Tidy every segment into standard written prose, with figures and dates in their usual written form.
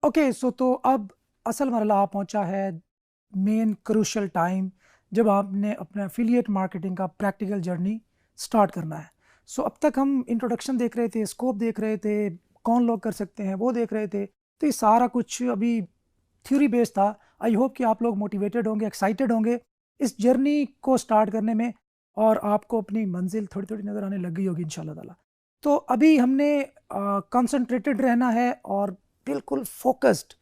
Okay so तो अब असल मरला आ पहुंचा है, मेन क्रूशल टाइम, जब आपने अपना एफिलिएट मार्केटिंग का प्रैक्टिकल जर्नी स्टार्ट करना है। सो अब तक हम इंट्रोडक्शन देख रहे थे, स्कोप देख रहे थे, कौन लोग कर सकते हैं वो देख रहे थे। तो ये सारा कुछ अभी थ्योरी बेस्ड था। आई होप कि आप लोग मोटिवेटेड होंगे, एक्साइटेड होंगे इस जर्नी को स्टार्ट करने में, और आपको अपनी मंजिल थोड़ी थोड़ी नज़र आने लग गई होगी इंशाल्लाह ताला। तो अभी हमने कंसंट्रेटेड रहना है और बिल्कुल फोकस्ड,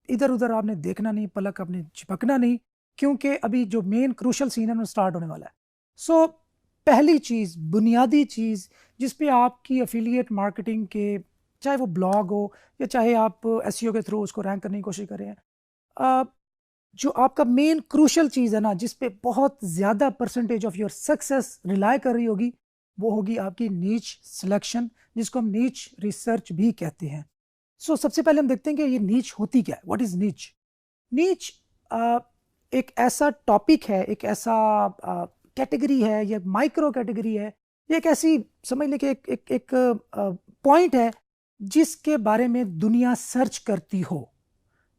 इधर उधर आपने देखना नहीं, पलक आपने झपकना नहीं, क्योंकि अभी जो मेन क्रूशल सीन है वो स्टार्ट होने वाला है। सो पहली चीज़, बुनियादी चीज़ जिस पे आपकी एफिलिएट मार्केटिंग के, चाहे वो ब्लॉग हो या चाहे आप एसईओ के थ्रू उसको रैंक करने की कोशिश करें, अ, जो आपका मेन क्रूशल चीज़ है ना, जिस पे बहुत ज़्यादा percentage of your success rely कर रही होगी, वो होगी आपकी नीच सिलेक्शन, जिसको हम नीच रिसर्च भी कहते हैं। सो सबसे पहले हम देखते हैं कि ये नीच होती क्या है। व्हाट इज नीच? नीच एक ऐसा टॉपिक है, एक ऐसा कैटेगरी है, या माइक्रो कैटेगरी है, ये एक ऐसी, समझ लें कि एक पॉइंट है जिसके बारे में दुनिया सर्च करती हो,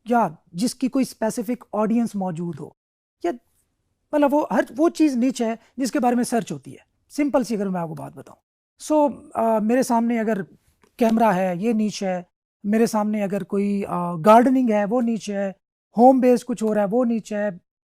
या जिसकी कोई स्पेसिफिक ऑडियंस मौजूद हो, या मतलब वो हर वो चीज़ नीच है जिसके बारे में सर्च होती है। सिंपल सी अगर मैं आपको बात बताऊं, सो मेरे सामने अगर कैमरा है, ये नीच है। मेरे सामने अगर कोई गार्डनिंग है, वो नीच है। होम बेस्ड कुछ हो रहा है, वो नीच है।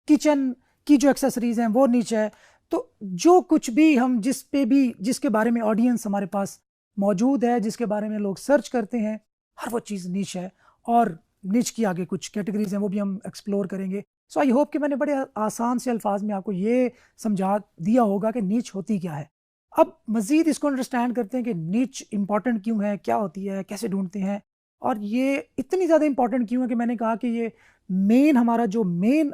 किचन की जो एक्सेसरीज हैं वो नीच है। तो जो कुछ भी हम, जिस पे भी, जिसके बारे में ऑडियंस हमारे पास मौजूद है, जिसके बारे में लोग सर्च करते हैं, हर वो चीज़ नीच है। और नीच की आगे कुछ कैटेगरीज हैं, वो भी हम एक्सप्लोर करेंगे। सो आई होप कि मैंने बड़े आसान से अल्फाज में आपको ये समझा दिया होगा कि नीच होती क्या है। अब मज़ीद इसको अंडरस्टैंड करते हैं कि नीच इंपॉर्टेंट क्यों है, क्या होती है, कैसे ढूंढते हैं, और ये इतनी ज़्यादा इंपॉर्टेंट क्यों है कि मैंने कहा कि ये मेन, हमारा जो मेन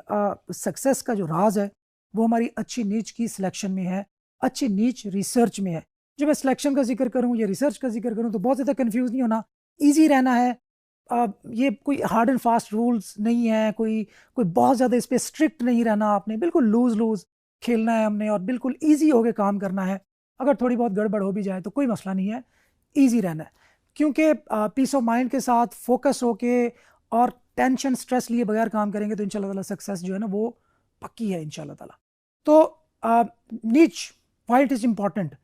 सक्सेस का जो राज है, वो हमारी अच्छी नीच की सिलेक्शन में है, अच्छी नीच रिसर्च में है। जब मैं सिलेक्शन का जिक्र करूँ या रिसर्च का जिक्र करूँ तो बहुत ज़्यादा कन्फ्यूज़ नहीं होना, ईजी रहना है। ये कोई हार्ड एंड फास्ट रूल्स नहीं है, कोई कोई बहुत ज़्यादा इस पर स्ट्रिक्ट नहीं रहना आपने, बिल्कुल लूज लूज खेलना है हमने, और बिल्कुल ईजी होके काम करना है। अगर थोड़ी बहुत गड़बड़ हो भी जाए तो कोई मसला नहीं है, ईजी रहना है। क्योंकि पीस ऑफ माइंड के साथ फोकस होके और टेंशन स्ट्रेस लिए बगैर काम करेंगे तो इंशाल्लाह ताला सक्सेस जो है ना वो पक्की है इंशाल्लाह ताला। तो नीच, व्हाई इट इज़ इम्पॉर्टेंट?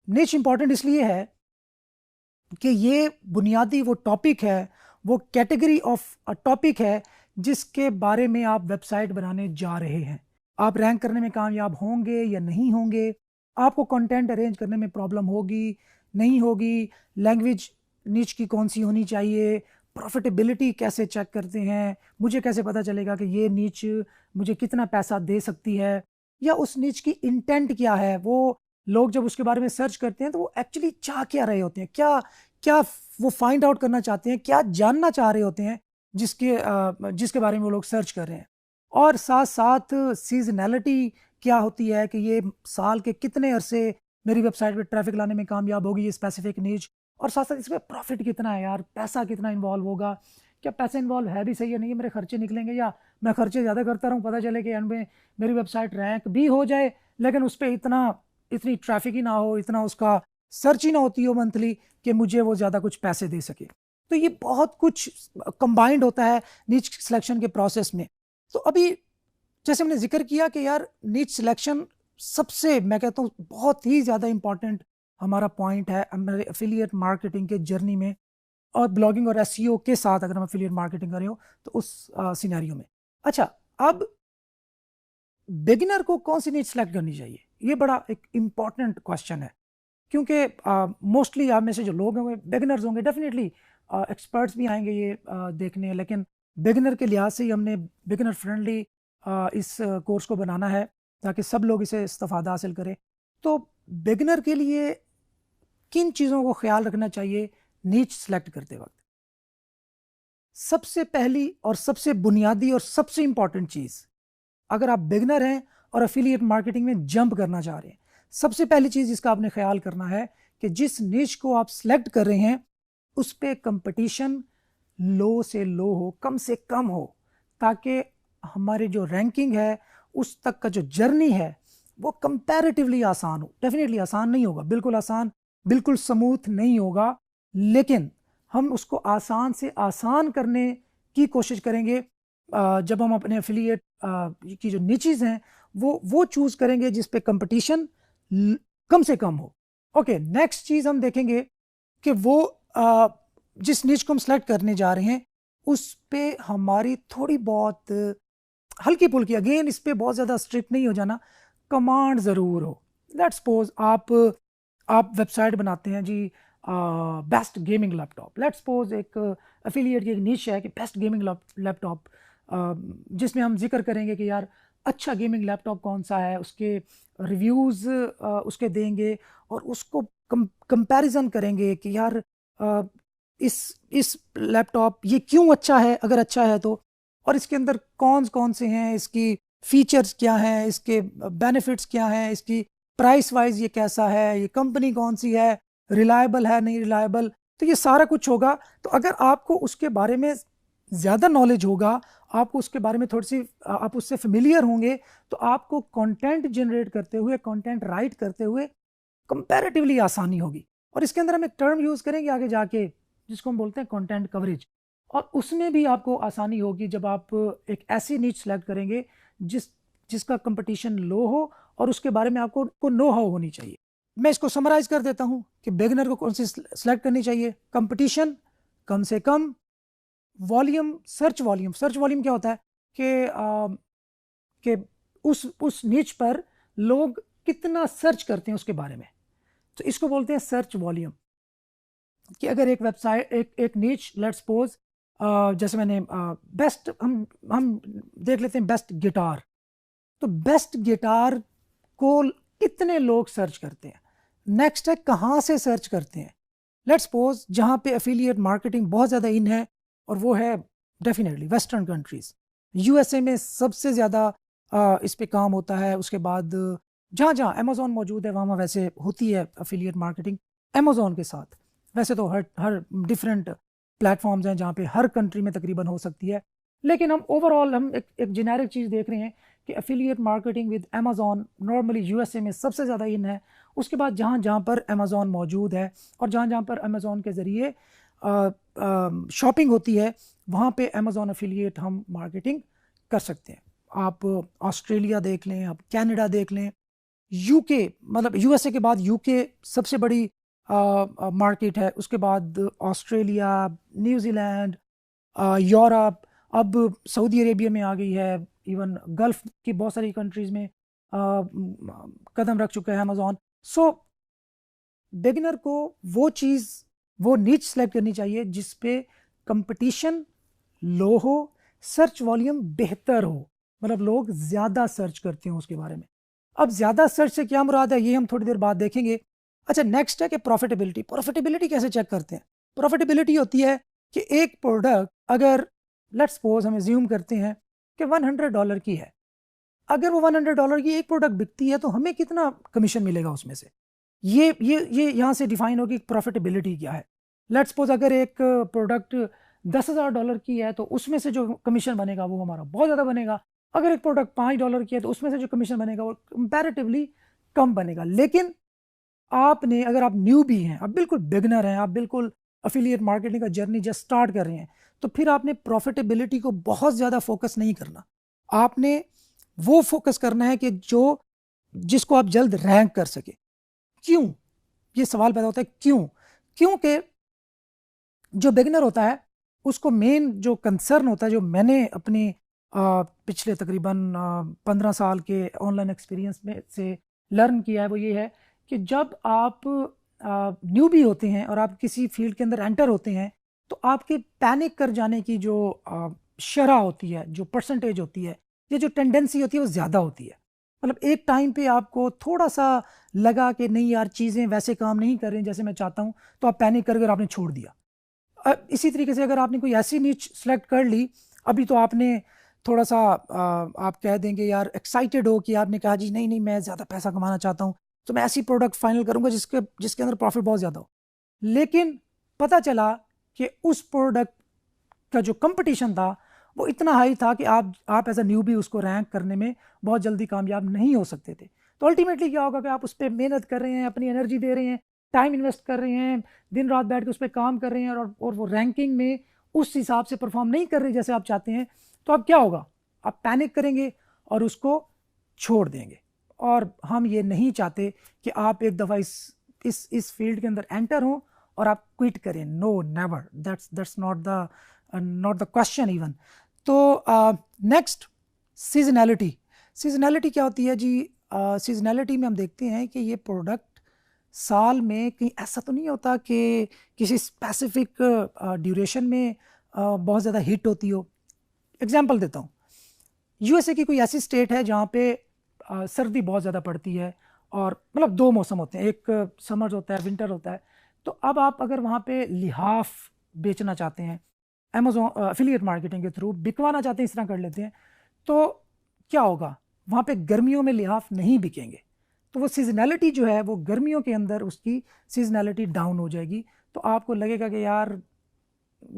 नीच इम्पॉर्टेंट इसलिए है कि ये बुनियादी वो टॉपिक है, वो कैटेगरी ऑफ टॉपिक है जिसके बारे में आप वेबसाइट बनाने जा रहे हैं। आप रैंक करने में कामयाब होंगे या नहीं होंगे, आपको कंटेंट अरेंज करने में प्रॉब्लम होगी नहीं होगी, लैंग्वेज नीच की कौन सी होनी चाहिए, प्रॉफिटेबिलिटी कैसे चेक करते हैं, मुझे कैसे पता चलेगा कि ये नीच मुझे कितना पैसा दे सकती है, या उस नीच की इंटेंट क्या है। वो लोग जब उसके बारे में सर्च करते हैं तो वो एक्चुअली चाह क्या रहे होते हैं, क्या क्या वो फाइंड आउट करना चाहते हैं, क्या जानना चाह रहे होते हैं, जिसके बारे में वो लोग सर्च कर रहे हैं। और साथ साथ सीजनैलिटी क्या होती है, कि ये साल के कितने अरसे मेरी वेबसाइट पे ट्रैफिक लाने में कामयाब होगी ये स्पेसिफिक नीच। और साथ साथ इसमें प्रॉफिट कितना है यार, पैसा कितना इन्वॉल्व होगा, क्या पैसा इन्वॉल्व है भी सही है नहीं है, मेरे खर्चे निकलेंगे, या मैं खर्चे ज़्यादा करता रहूँ, पता चले कि एंड में मेरी वेबसाइट रैंक भी हो जाए लेकिन उस पर इतनी ट्रैफिक ही ना हो, इतना उसका सर्च ही ना होती हो मंथली कि मुझे वो ज़्यादा कुछ पैसे दे सके। तो ये बहुत कुछ कंबाइंड होता है नीच सिलेक्शन के प्रोसेस में। तो अभी जैसे हमने जिक्र किया कि यार नीच सिलेक्शन सबसे, मैं कहता हूँ, बहुत ही ज़्यादा इंपॉर्टेंट हमारा पॉइंट है हमारे एफिलिएट मार्केटिंग के जर्नी में, और ब्लॉगिंग और एसईओ के साथ अगर हम एफिलिएट मार्केटिंग कर रहे हो तो उस सिनेरियो में। अच्छा, अब बिगिनर को कौन सी नीच सेलेक्ट करनी चाहिए, ये बड़ा एक इम्पॉर्टेंट क्वेश्चन है। क्योंकि मोस्टली आप में से जो लोग होंगे बिगिनर्स होंगे, डेफिनेटली एक्सपर्ट्स भी आएंगे ये देखने, लेकिन बिगिनर के लिहाज से ही हमने बिगिनर फ्रेंडली इस कोर्स को बनाना है ताकि सब लोग इसे इस्तेफादा हासिल करें। तो बिगिनर के लिए किन चीज़ों को ख्याल रखना चाहिए नीच सेलेक्ट करते वक्त? सबसे पहली और सबसे बुनियादी और सबसे इंपॉर्टेंट चीज़, अगर आप बिगनर हैं और एफिलिएट मार्केटिंग में जंप करना चाह रहे हैं, सबसे पहली चीज जिसका आपने ख्याल करना है कि जिस निश को आप सिलेक्ट कर रहे हैं उस पर कंपटीशन लो से लो हो, कम से कम हो, ताकि हमारी जो रैंकिंग है उस तक का जो जर्नी है वो कंपैरेटिवली आसान हो। डेफिनेटली आसान नहीं होगा, बिल्कुल आसान, बिल्कुल स्मूथ नहीं होगा, लेकिन हम उसको आसान से आसान करने की कोशिश करेंगे। जब हम अपने एफिलिएट की जो निचेस हैं वो चूज़ करेंगे जिस पे कंपटीशन कम से कम हो। ओके, नेक्स्ट चीज़ हम देखेंगे कि वो जिस निच को हम सेलेक्ट करने जा रहे हैं उस पे हमारी थोड़ी बहुत हल्की फुल्की, अगेन इस पे बहुत ज़्यादा स्ट्रिक्ट नहीं हो जाना, कमांड ज़रूर हो। लेट्स सपोज आप वेबसाइट बनाते हैं जी, best gaming laptop. Let's suppose एक एफिलिएट की एक निश है कि बेस्ट गेमिंग लैपटॉप, जिसमें हम जिक्र करेंगे कि यार अच्छा गेमिंग लैपटॉप कौन सा है, उसके रिव्यूज़ उसके देंगे और उसको कंपैरिजन करेंगे कि यार इस लैपटॉप ये क्यों अच्छा है, अगर अच्छा है तो, और इसके अंदर कौन कौन से हैं, इसकी फीचर्स क्या हैं, इसके बेनिफिट्स क्या हैं, इसकी प्राइस वाइज ये कैसा है, ये कंपनी कौन सी है, रिलायबल है नहीं रिलायबल, तो ये सारा कुछ होगा। तो अगर आपको उसके बारे में ज़्यादा नॉलेज होगा, आपको उसके बारे में थोड़ी सी आप उससे फेमिलियर होंगे, तो आपको कंटेंट जनरेट करते हुए, कंटेंट राइट करते हुए कंपैरेटिवली आसानी होगी। और इसके अंदर हम एक टर्म यूज़ करेंगे आगे जाके जिसको हम बोलते हैं कंटेंट कवरेज, और उसमें भी आपको आसानी होगी जब आप एक ऐसी नीच सेलेक्ट करेंगे जिसका कंपटीशन लो हो और उसके बारे में आपको नो हाउ होनी चाहिए। मैं इसको समराइज कर देता हूं कि बिगिनर को कौन सी सेलेक्ट करनी चाहिए। कंपटीशन कम से कम, वॉल्यूम, सर्च वॉल्यूम क्या होता है कि उस नीच पर लोग कितना सर्च करते हैं उसके बारे में, तो इसको बोलते हैं सर्च वॉल्यूम। कि अगर एक वेबसाइट एक नीच, लेट्स सपोज जैसे मैंने बेस्ट, हम देख लेते हैं बेस्ट गिटार, तो बेस्ट गिटार को कितने लोग सर्च करते हैं। नेक्स्ट है कहाँ से सर्च करते हैं। लेट्स सपोज जहाँ पे एफिलिएट मार्केटिंग बहुत ज़्यादा इन है, और वो है डेफिनेटली वेस्टर्न कंट्रीज़। यूएसए में सबसे ज़्यादा इस पे काम होता है। उसके बाद जहाँ जहाँ अमेज़ॉन मौजूद है वहाँ वैसे होती है एफिलिएट मार्केटिंग अमेज़ॉन के साथ। वैसे तो हर डिफरेंट प्लेटफॉर्म्स हैं जहाँ पे हर कंट्री में तकरीबन हो सकती है, लेकिन हम ओवरऑल हम एक जेनेरिक चीज़ देख रहे हैं कि affiliate marketing with Amazon normally USA में सबसे ज़्यादा इन है। उसके बाद जहाँ जहाँ पर अमेज़ॉन मौजूद है और जहाँ जहाँ पर अमेज़ॉन के ज़रिए शॉपिंग होती है वहाँ पे अमेज़ॉन एफिलिएट हम मार्केटिंग कर सकते हैं। आप ऑस्ट्रेलिया देख लें, आप कनाडा देख लें, यूके, मतलब यूएसए के बाद यूके सबसे बड़ी मार्केट है। उसके बाद ऑस्ट्रेलिया, न्यूजीलैंड, यूरोप, अब सऊदी अरेबिया में आ गई है, इवन गल्फ की बहुत सारी कंट्रीज़ में कदम रख चुका है अमेज़ॉन। सो बिगिनर को वो नीच सेलेक्ट करनी चाहिए जिस पे कंपटीशन लो हो, सर्च वॉल्यूम बेहतर हो, मतलब लोग ज़्यादा सर्च करते हो उसके बारे में। अब ज़्यादा सर्च से क्या मुराद है ये हम थोड़ी देर बाद देखेंगे। अच्छा, नेक्स्ट है कि प्रॉफिटेबिलिटी कैसे चेक करते हैं। प्रॉफिटेबिलिटी होती है कि एक प्रोडक्ट अगर लेट्स सपोज हम एज्यूम करते हैं कि $100 की है, अगर वो $100 की एक प्रोडक्ट बिकती है तो हमें कितना कमीशन मिलेगा उसमें से, ये यहाँ से डिफाइन होगी प्रॉफिटेबिलिटी क्या है। लेट्स सपोज अगर एक प्रोडक्ट $10,000 की है तो उसमें से जो कमीशन बनेगा वो हमारा बहुत ज़्यादा बनेगा। अगर एक प्रोडक्ट $5 की है तो उसमें से जो कमीशन बनेगा वो कंपैरेटिवली कम बनेगा। लेकिन आपने, अगर आप न्यू भी हैं, आप बिल्कुल बिगनर हैं, आप बिल्कुल एफिलिएट मार्केटिंग का जर्नी जस्ट स्टार्ट कर रहे हैं, तो फिर आपने प्रॉफिटेबिलिटी को बहुत ज़्यादा फोकस नहीं करना। आपने वो फोकस करना है कि जिसको आप जल्द रैंक कर सके। क्यों, ये सवाल पैदा होता है क्यों। क्योंकि जो बिगनर होता है उसको मेन जो कंसर्न होता है, जो मैंने अपनी पिछले तकरीबन 15 साल के ऑनलाइन एक्सपीरियंस में से लर्न किया है, वो ये है कि जब आप न्यू भी होते हैं और आप किसी फील्ड के अंदर एंटर होते हैं तो आपके पैनिक कर जाने की जो शरह होती है, जो परसेंटेज होती है, ये जो टेंडेंसी होती है वो ज़्यादा होती है। मतलब एक टाइम पे आपको थोड़ा सा लगा कि नहीं यार चीज़ें वैसे काम नहीं कर रही जैसे मैं चाहता हूँ, तो आप पैनिक कर आपने छोड़ दिया। इसी तरीके से अगर आपने कोई ऐसी नीच सेलेक्ट कर ली, अभी तो आपने थोड़ा सा आप कह देंगे यार एक्साइटेड हो कि आपने कहा जी नहीं नहीं मैं ज़्यादा पैसा कमाना चाहता हूँ, तो मैं ऐसी प्रोडक्ट फाइनल करूँगा जिसके अंदर प्रॉफिट बहुत ज़्यादा हो। लेकिन पता चला कि उस प्रोडक्ट का जो कंपटीशन था वो इतना हाई था कि आप एज अ न्यूबी उसको रैंक करने में बहुत जल्दी कामयाब नहीं हो सकते थे। तो अल्टीमेटली क्या होगा कि आप उस पर मेहनत कर रहे हैं, अपनी एनर्जी दे रहे हैं, टाइम इन्वेस्ट कर रहे हैं, दिन रात बैठ के उस पर काम कर रहे हैं और वो रैंकिंग में उस हिसाब से परफॉर्म नहीं कर रहे जैसे आप चाहते हैं, तो अब क्या होगा, आप पैनिक करेंगे और उसको छोड़ देंगे। और हम ये नहीं चाहते कि आप एक दफ़ा इस फील्ड के अंदर एंटर हों और आप क्विट करें। No, never, that's not the question even. तो नेक्स्ट, सीजनैलिटी। सीजनैलिटी क्या होती है जी? सीजनैलिटी में हम देखते हैं कि ये प्रोडक्ट साल में कहीं ऐसा तो नहीं होता कि किसी स्पेसिफिक ड्यूरेशन में बहुत ज़्यादा हिट होती हो। एग्जांपल देता हूँ, यूएसए की कोई ऐसी स्टेट है जहाँ पे सर्दी बहुत ज़्यादा पड़ती है, और मतलब दो मौसम होते हैं, एक समर होता है, विंटर होता है। तो अब आप अगर वहाँ पे लिहाफ बेचना चाहते हैं, अमेज़ॉन एफिलिएट मार्केटिंग के थ्रू बिकवाना चाहते हैं, इस तरह कर लेते हैं, तो क्या होगा, वहाँ पे गर्मियों में लिहाफ नहीं बिकेंगे। तो वो सीजनैलिटी जो है वो गर्मियों के अंदर उसकी सीजनैलिटी डाउन हो जाएगी। तो आपको लगेगा कि यार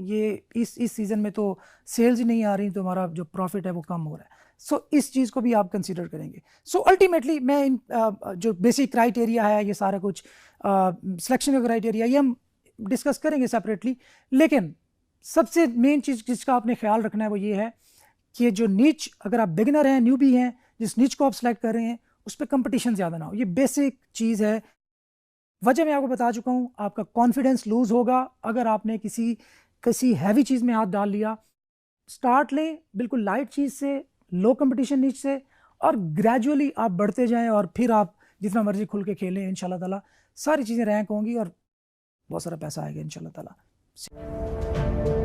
ये इस सीज़न में तो सेल्स ही नहीं आ रही, तो हमारा जो प्रॉफिट है वो कम हो रहा है। सो इस चीज़ को भी आप कंसीडर करेंगे। सो अल्टीमेटली मैं इन जो बेसिक क्राइटेरिया है, ये सारा कुछ सिलेक्शन का क्राइटेरिया, ये हम डिस्कस करेंगे सेपरेटली। लेकिन सबसे मेन चीज़ जिसका आपने ख्याल रखना है वो ये है कि जो नीच, अगर आप बिगिनर हैं, न्यूबी हैं, जिस नीच को आप सेलेक्ट कर रहे हैं उस पर कंपटीशन ज़्यादा ना हो। ये बेसिक चीज़ है। वजह मैं आपको बता चुका हूँ, आपका कॉन्फिडेंस लूज होगा अगर आपने किसी हैवी चीज़ में हाथ डाल लिया। स्टार्ट लें बिल्कुल लाइट चीज़ से, लो कंपटीशन नीच से, और ग्रेजुअली आप बढ़ते जाएं और फिर आप जितना मर्जी खुल के खेलें, इंशाल्लाह ताला सारी चीज़ें रैंक होंगी और बहुत सारा पैसा आएगा इंशाल्लाह ताला।